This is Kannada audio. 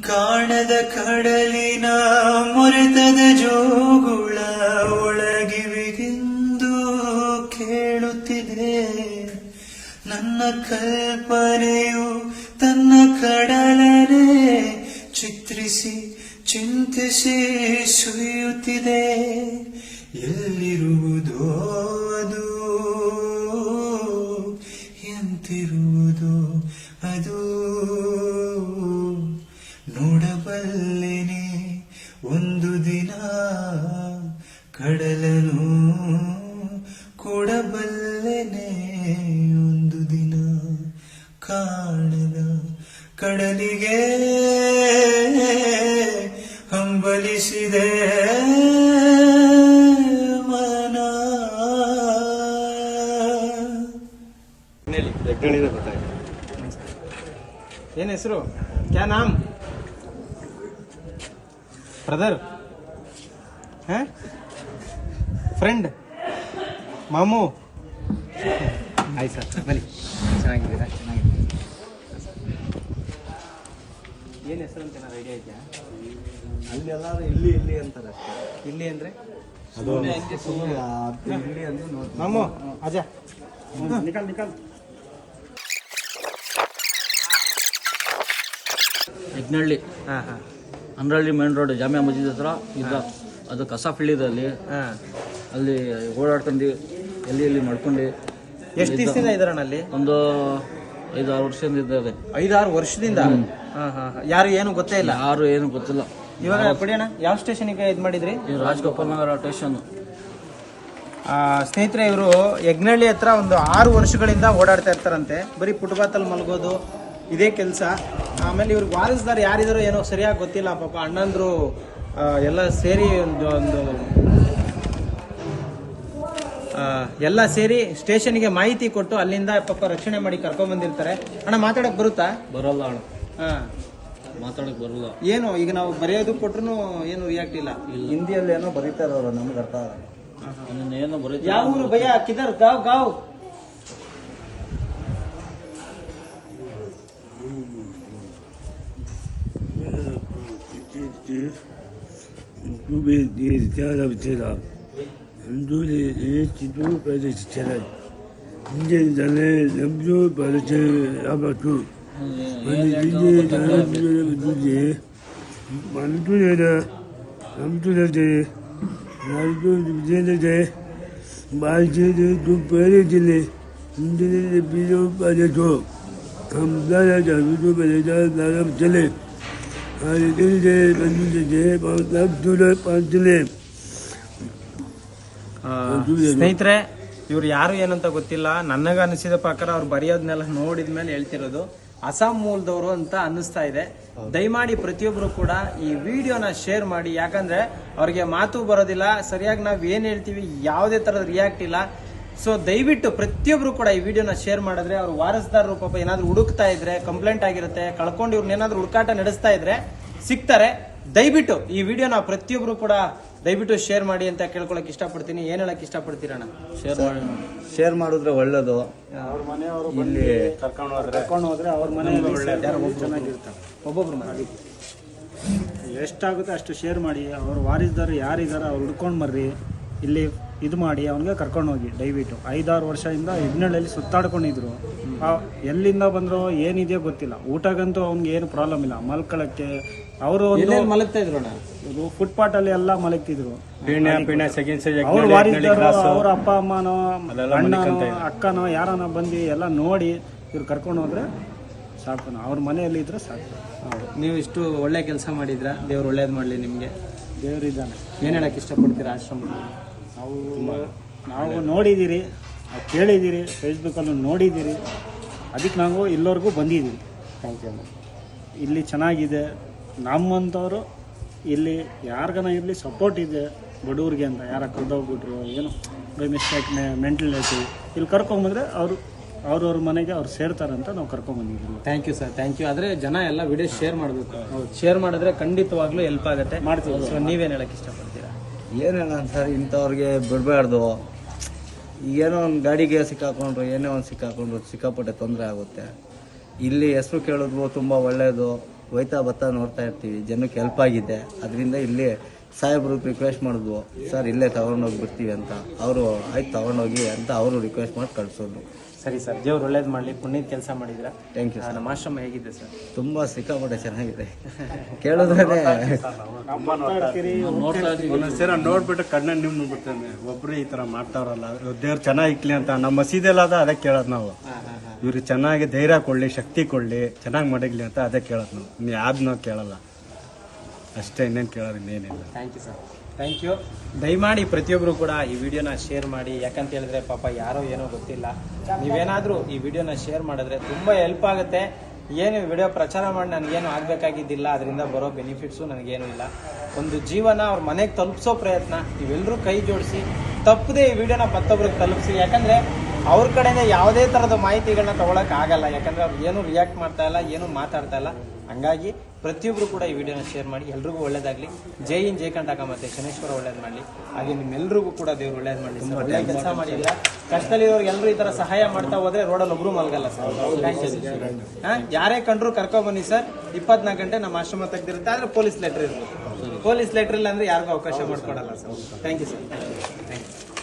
ಕಾಣದ ಕಡಲಿನ ಮೊರೆತದ ಜೋಗುಳ ಒಳಗಿವಿಗೆಂದು ಕೇಳುತ್ತಿದೆ. ನನ್ನ ಕಲ್ಪನೆಯು ತನ್ನ ಕಡಲನೆ ಚಿತ್ರಿಸಿ ಚಿಂತಿಸಿ ಸುರಿಯುತ್ತಿದೆ. ಎಲ್ಲಿರುವುದೋ ಅದು, ಎಂತಿರುವುದೋ ಅದು, ನೋಡಬಲ್ಲೆನೆ ಒಂದು ದಿನ ಕಡಲನು, ಕೊಡಬಲ್ಲೆನೆ ಒಂದು ದಿನ ಕಾಣದ ಕಡಲಿಗೆ ಹಂಬಲಿಸಿದೆ ಮನ. ಏನ್ ಹೆಸರು? ಕ್ಯಾ ನಾಮ್? Brother, friend, ಮಾಮೂ? ಆಯ್ತು ಸರ್, ಬನ್ನಿ. ಚೆನ್ನಾಗಿದ್ದೀರಾ? ಚೆನ್ನಾಗಿದ್ದೀರಾ? ಏನು ಹೆಸರು ಅಂತ ಏನಾರು ಐಡಿಯಾ ಇದೆಯಾ? ಅಲ್ಲಿ ಎಲ್ಲರೂ ಇಲ್ಲಿ ಇಲ್ಲಿ ಅಂತಾರೆ. ಇಲ್ಲಿ ಅಂದರೆ ಇಲ್ಲಿ ಅಂದ್ರೆ ನೋಡಿ. ಮಾಮೂ ಆಜಾ, ನಿಕಾಲ್ ನಿಕಾಲ್. ಯಜ್ಞಹಳ್ಳಿ, ಹಾಂ ಹಾಂ, ಅಂದ್ರಳ್ಳಿ ಮೇನ್ ರೋಡ್ ಜಾಮಿಯಾ ಮಸ್ಜಿದ್ ಹತ್ರ ಇದ್ದ. ಅದು ಕಸ ಫೀಲ್ಡಿದೆ ಹಾಂ. ಅಲ್ಲಿ ಓಡಾಡ್ಕೊಂಡು ಎಲ್ಲಿ ಮಾಡ್ಕೊಂಡು. ಎಷ್ಟು ದಿವಸದಿಂದ ಇದ್ದಾರಣ್ಣ ಅಲ್ಲಿ? ಒಂದು 5-6 ವರ್ಷದಿಂದ ಇದ್ದಾರೆ. 5-6 ವರ್ಷದಿಂದ? ಹಾಂ ಹಾಂ. ಯಾರು ಏನು ಗೊತ್ತೇ ಇಲ್ಲ? ಯಾರು ಏನು ಗೊತ್ತಿಲ್ಲ. ಇವಾಗ ಕೊಡಿಯೋಣ, ಯಾವ ಸ್ಟೇಷನ್ಗೆ ಇದು ಮಾಡಿದ್ರಿ? ಈ ರಾಜಗೋಪಾಲ್ ನಗರ ಸ್ಟೇಷನ್. ಸ್ನೇಹಿತರೆ, ಇವರು ಯಜ್ಞಹಳ್ಳಿ ಹತ್ರ ಒಂದು 6 ವರ್ಷಗಳಿಂದ ಓಡಾಡ್ತಾ ಇರ್ತಾರಂತೆ. ಬರೀ ಫುಟ್ಪಾತಲ್ಲಿ ಮಲಗೋದು ಇದೇ ಕೆಲಸ. ಆಮೇಲೆ ಇವ್ರಿಗೆ ವಾರಸ್ದಾರ ಯಾರಿದಾರೋ ಏನೋ ಸರಿಯಾಗಿ ಗೊತ್ತಿಲ್ಲ. ಪಾಪ ಅಣ್ಣಂದ್ರು ಎಲ್ಲ ಸೇರಿ ಎಲ್ಲ ಸೇರಿ ಸ್ಟೇಷನ್ಗೆ ಮಾಹಿತಿ ಕೊಟ್ಟು ಅಲ್ಲಿಂದ ಪಾಪ ರಕ್ಷಣೆ ಮಾಡಿ ಕರ್ಕೊಂಡ್ ಬಂದಿರ್ತಾರೆ. ಅಣ್ಣ, ಮಾತಾಡಕ್ ಬರುತ್ತಾ? ಬರಲ್ಲ ಅಣ್ಣ, ಹಾಂ, ಮಾತಾಡಕ್ ಬರಲ್ಲ. ಏನು ಈಗ ನಾವು ಬರೆಯೋದು ಕೊಟ್ರು ಏನು ರಿಯಾಕ್ಟ್ ಇಲ್ಲ. ಹಿಂದಿಯಲ್ಲಿ ಏನೋ ಬರೀತಾರೆ ಅವರು, ನಮ್ಗೆ ಅರ್ಥ ಆಗಲ್ಲ. ಏನೋ ಬರೀತಾರೆ. ಯಾವ ಊರು ಭಯ್ಯ? ಕಿದರ್? ಗಾವ್ ಗಾವ್. ಸ್ನೇಹಿತರೆ, ಇವ್ರು ಯಾರು ಏನಂತ ಗೊತ್ತಿಲ್ಲ. ನನಗ ಅನಿಸಿದ ಪ್ರಕಾರ ಅವ್ರು ಬರೆಯೋದನ್ನೆಲ್ಲ ನೋಡಿದ್ಮೇಲೆ ಹೇಳ್ತಿರೋದು ಅಸ್ಸಾಂ ಮೂಲದವರು ಅಂತ ಅನ್ನಿಸ್ತಾ ಇದೆ. ದಯಮಾಡಿ ಪ್ರತಿಯೊಬ್ರು ಕೂಡ ಈ ವಿಡಿಯೋನ ಶೇರ್ ಮಾಡಿ. ಯಾಕಂದ್ರೆ ಅವ್ರಿಗೆ ಮಾತು ಬರೋದಿಲ್ಲ, ಸರಿಯಾಗಿ ನಾವ್ ಏನ್ ಹೇಳ್ತೀವಿ ಯಾವುದೇ ತರದ ರಿಯಾಕ್ಟ್ ಇಲ್ಲ. ಸೊ ದಯವಿಟ್ಟು ಪ್ರತಿಯೊಬ್ರು ಕೂಡ ಈ ವಿಡಿಯೋನ ಶೇರ್ ಮಾಡಿದ್ರೆ ಅವ್ರ ವಾರಸ್ದಾರರು ಪಾಪ ಏನಾದ್ರು ಹುಡುಕ್ತಾ ಇದ್ರೆ, ಕಂಪ್ಲೇಂಟ್ ಆಗಿರುತ್ತೆ, ಕಳ್ಕೊಂಡು ಇವ್ರನ್ನೇನಾದ್ರು ಹುಡುಕಾಟ ನಡೆಸ್ತಾ ಇದ್ರೆ ಸಿಗ್ತಾರೆ. ದಯವಿಟ್ಟು ಈ ವಿಡಿಯೋನ ಪ್ರತಿಯೊಬ್ರು ಕೂಡ ದಯವಿಟ್ಟು ಶೇರ್ ಮಾಡಿ ಅಂತ ಕೇಳ್ಕೊಳಕ್ ಇಷ್ಟಪಡ್ತೀನಿ. ಏನ್ ಹೇಳಕ್ ಇಷ್ಟಪಡ್ತೀರಣ್ಣ? ಶೇರ್ ಮಾಡಿದ್ರೆ ಒಳ್ಳೇದು. ಅವ್ರ ಮನೆಯವರು ಇಲ್ಲಿ ಕರ್ಕೊಂಡು ಹೋದ್ರೆ ಅವ್ರ ಮನೆಯಲ್ಲಿ ಚೆನ್ನಾಗಿರ್ತಾರೆ. ಒಬ್ಬೊಬ್ರು ಮನೆ ಎಷ್ಟಾಗುತ್ತೆ ಅಷ್ಟು ಶೇರ್ ಮಾಡಿ. ಅವ್ರ ವಾರಿಸ್ದಾರು ಯಾರಿದ್ದಾರೆ ಅವ್ರು ಹುಡ್ಕೊಂಡು ಬರ್ರಿ, ಇಲ್ಲಿ ಇದು ಮಾಡಿ ಅವ್ನಿಗೆ ಕರ್ಕೊಂಡು ಹೋಗಿ. ದಯವಿಟ್ಟು 5-6 ವರ್ಷದಿಂದ ಯಜ್ಞಹಳ್ಳಿಯಲ್ಲಿ ಸುತ್ತಾಡ್ಕೊಂಡಿದ್ರು. ಎಲ್ಲಿಂದ ಬಂದ್ರು ಏನಿದೆಯೋ ಗೊತ್ತಿಲ್ಲ. ಊಟಗಂತೂ ಅವ್ನಿಗೆ ಏನು ಪ್ರಾಬ್ಲಮ್ ಇಲ್ಲ. ಮಲ್ಕೊಳಕ್ಕೆ ಅವರು ಮಲಗ್ತಾ ಇದ್ರು ಫುಟ್ಪಾತ್ ಅಲ್ಲಿ ಎಲ್ಲ ಮಲಗ್ತಿದ್ರು. ಅವ್ರ ಅವ್ರ ಅಪ್ಪ ಅಮ್ಮನೋ ಅಣ್ಣನೋ ಅಕ್ಕನೋ ಯಾರನೋ ಬಂದು ಎಲ್ಲ ನೋಡಿ ಇವ್ರು ಕರ್ಕೊಂಡು ಹೋದ್ರೆ ಸಾಕು. ಅವ್ರ ಮನೆಯಲ್ಲಿ ಇದ್ರೆ ಸಾಕು. ನೀವು ಇಷ್ಟು ಒಳ್ಳೆ ಕೆಲಸ ಮಾಡಿದ್ರ, ದೇವ್ರು ಒಳ್ಳೇದ್ ಮಾಡ್ಲಿ ನಿಮ್ಗೆ. ದೇವರಿದ್ದಾನೆ. ಏನ್ ಹೇಳಕ್ ಇಷ್ಟಪಡ್ತೀರಾ ಆಶ್ರಮದಲ್ಲಿ? ನಾವು ನೋಡಿದ್ದೀರಿ, ಕೇಳಿದ್ದೀರಿ, ಫೇಸ್ಬುಕ್ಕಲ್ಲೂ ನೋಡಿದ್ದೀರಿ. ಅದಕ್ಕೆ ನಾವು ಇಲ್ಲಿವರೆಗೂ ಬಂದಿದ್ದೀವಿ. Thank you. ಇಲ್ಲಿ ಚೆನ್ನಾಗಿದೆ. ನಮ್ಮಂಥವ್ರು ಇಲ್ಲಿ ಯಾರಿಗಾನ ಇರಲಿ ಸಪೋರ್ಟ್ ಇದೆ ಬಡವ್ರಿಗೆ ಅಂತ. ಯಾರ ಕಳೆದೋಗ್ಬಿಟ್ರು ಏನೋ ಬೈ ಮಿಸ್ಟೇಕ್ ಮೆಂಟಲಿಟಿ ಇಲ್ಲಿ ಕರ್ಕೊಂಬಂದ್ರೆ ಅವ್ರವ್ರ ಮನೆಗೆ ಅವ್ರು ಸೇರ್ತಾರಂತ ನಾವು ಕರ್ಕೊಂಬಂದಿದ್ದೀವಿ. Thank you sir, thank you. ಆದರೆ ಜನ ಎಲ್ಲ ವಿಡಿಯೋ ಶೇರ್ ಮಾಡಬೇಕು. ಶೇರ್ ಮಾಡಿದ್ರೆ ಖಂಡಿತವಾಗ್ಲೂ ಹೆಲ್ಪ್ ಆಗುತ್ತೆ. ಮಾಡ್ತೀವಿ. ಸೊ ನೀವೇನು ಹೇಳಕ್ಕೆ ಇಷ್ಟಪಡ್ತೀರಾ? ಏನೇನ ಸರ್, ಇಂಥವ್ರಿಗೆ ಬಿಡಬಾರ್ದು. ಏನೋ ಒಂದು ಗಾಡಿಗೆ ಸಿಕ್ಕಾಕೊಂಡ್ರು, ಏನೇ ಒಂದು ಸಿಕ್ಕಾಕೊಂಡ್ರು ಸಿಕ್ಕಾಪಟ್ಟೆ ತೊಂದರೆ ಆಗುತ್ತೆ. ಇಲ್ಲಿ ಹೆಸರು ಕೇಳಿದ್ವು ತುಂಬ ಒಳ್ಳೆಯದು. ಹೋಯ್ತಾ ಬರ್ತಾ ನೋಡ್ತಾ ಇರ್ತೀವಿ, ಜನಕ್ಕೆ ಹೆಲ್ಪ್ ಆಗಿದೆ. ಅದರಿಂದ ಇಲ್ಲಿ ಸಾಹೇಬ್ರಿಗೆ ರಿಕ್ವೆಸ್ಟ್ ಮಾಡಿದ್ವು, ಸರ್ ಇಲ್ಲೇ ತೊಗೊಂಡೋಗಿ ಬಿಡ್ತೀವಿ ಅಂತ. ಅವರು ಆಯ್ತು ತೊಗೊಂಡೋಗಿ ಅಂತ ಅವರು ರಿಕ್ವೆಸ್ಟ್ ಮಾಡಿ ಕಳಿಸೋದು. ಸರಿ ಸರ್, ದೇವ್ರು ಒಳ್ಳೇದು ಮಾಡಲಿ. ಪುಣ್ಯದ ಕೆಲಸ ಮಾಡಿದ್ರ. Thank you. ನಮ್ಮ ಆಶ್ರಮ ಹೇಗಿದೆ ಸರ್? ತುಂಬ ಸಿಕ್ಕಾಪಟ್ಟೆ ಚೆನ್ನಾಗಿದೆ. ಕೇಳಿದ್ರೆ ನೋಡ್ತಾ ಇದ್ದೀವಿ. ಒಂದೊಂದ್ಸರಿ ನೋಡ್ಬಿಟ್ಟು ಕಣ್ಣ ನಿಮ್ಗೆ ಬಿಡ್ತೇನೆ, ಒಬ್ರು ಈ ತರ ಮಾಡ್ತಾವ್ರಲ್ಲ, ದೇವ್ರು ಚೆನ್ನಾಗಿಕ್ಲಿ ಅಂತ ನಮ್ಮ ಮಸೀದಿಯಲ್ಲಾದ ಅದೇ ಕೇಳೋದು ನಾವು. ಇವ್ರಿಗೆ ಚೆನ್ನಾಗಿ ಧೈರ್ಯ ಕೊಡ್ಲಿ, ಶಕ್ತಿ ಕೊಡ್ಲಿ, ಚೆನ್ನಾಗಿ ಮಡಗ್ಲಿ ಅಂತ ಅದೇ ಕೇಳೋದು ನಾವು. ಇನ್ನು ಯಾವ್ದು ನಾವು ಕೇಳಲ್ಲ ಅಷ್ಟೇ, ಇನ್ನೇನು ಕೇಳೋದು ಇನ್ನೇನಿಲ್ಲ. Thank you sir, thank you. ದಯಮಾಡಿ ಪ್ರತಿಯೊಬ್ಬರು ಕೂಡ ಈ ವಿಡಿಯೋನ ಶೇರ್ ಮಾಡಿ. ಯಾಕಂತ ಹೇಳಿದ್ರೆ ಪಾಪ ಯಾರೋ ಏನೋ ಗೊತ್ತಿಲ್ಲ, ನೀವೇನಾದರೂ ಈ ವಿಡಿಯೋನ ಶೇರ್ ಮಾಡಿದ್ರೆ ತುಂಬ ಹೆಲ್ಪ್ ಆಗುತ್ತೆ. ಏನು ವಿಡಿಯೋ ಪ್ರಚಾರ ಮಾಡಿ ನನಗೇನು ಆಗಬೇಕಾಗಿದ್ದಿಲ್ಲ, ಅದರಿಂದ ಬರೋ ಬೆನಿಫಿಟ್ಸು ನನಗೇನು ಇಲ್ಲ. ಒಂದು ಜೀವನ ಅವ್ರ ಮನೆಗೆ ತಲುಪಿಸೋ ಪ್ರಯತ್ನ ನೀವೆಲ್ಲರೂ ಕೈ ಜೋಡಿಸಿ ತಪ್ಪದೆ ಈ ವಿಡಿಯೋನ ಮತ್ತೊಬ್ರಿಗೆ ತಲುಪಿಸಿ. ಯಾಕಂದರೆ ಅವ್ರ ಕಡೆಯಿಂದ ಯಾವುದೇ ಥರದ ಮಾಹಿತಿಗಳನ್ನ ತೊಗೊಳಕ್ಕೆ ಆಗಲ್ಲ, ಯಾಕಂದರೆ ಅವ್ರು ಏನೂ ರಿಯಾಕ್ಟ್ ಮಾಡ್ತಾ ಇಲ್ಲ, ಏನೂ ಮಾತಾಡ್ತಾ ಇಲ್ಲ. ಹಂಗಾಗಿ ಪ್ರತಿಯೊಬ್ಬರು ಕೂಡ ಈ ವಿಡಿಯೋನ ಶೇರ್ ಮಾಡಿ. ಎಲ್ರಿಗೂ ಒಳ್ಳೇದಾಗಲಿ. ಜೈ ಹಿಂದ್, ಜೈ ಕಂಟಕ. ಮತ್ತೆ ಶನೇಶ್ವರ ಒಳ್ಳೇದು ಮಾಡಲಿ. ಹಾಗೆ ನಿಮ್ಮೆಲ್ರಿಗೂ ಕೂಡ ದೇವ್ರು ಒಳ್ಳೇದು ಮಾಡಲಿ. ಒಳ್ಳೆ ಕೆಲಸ ಮಾಡಿಲ್ಲ, ಕಷ್ಟದಲ್ಲಿರೋರು ಎಲ್ಲರೂ ಈ ಥರ ಸಹಾಯ ಮಾಡ್ತಾ ಹೋದ್ರೆ ರೋಡಲ್ಲಿ ಒಬ್ರು ಮಲ್ಗಲ್ಲ ಸರ್. Thank you sir. ಯಾರೇ ಕಂಡ್ರು ಕರ್ಕೊಬನ್ನಿ ಸರ್. 24 ಗಂಟೆ ನಮ್ಮ ಆಶ್ರಮ ತೆಗ್ದಿರುತ್ತೆ, ಆದರೆ ಪೊಲೀಸ್ ಲೆಟರ್ ಇರ್ಬೇಕು. ಪೊಲೀಸ್ ಲೆಟರ್ ಇಲ್ಲ ಅಂದರೆ ಯಾರಿಗೂ ಅವಕಾಶ ಮಾಡ್ಕೊಡಲ್ಲ sir. Thank you sir. Thank you.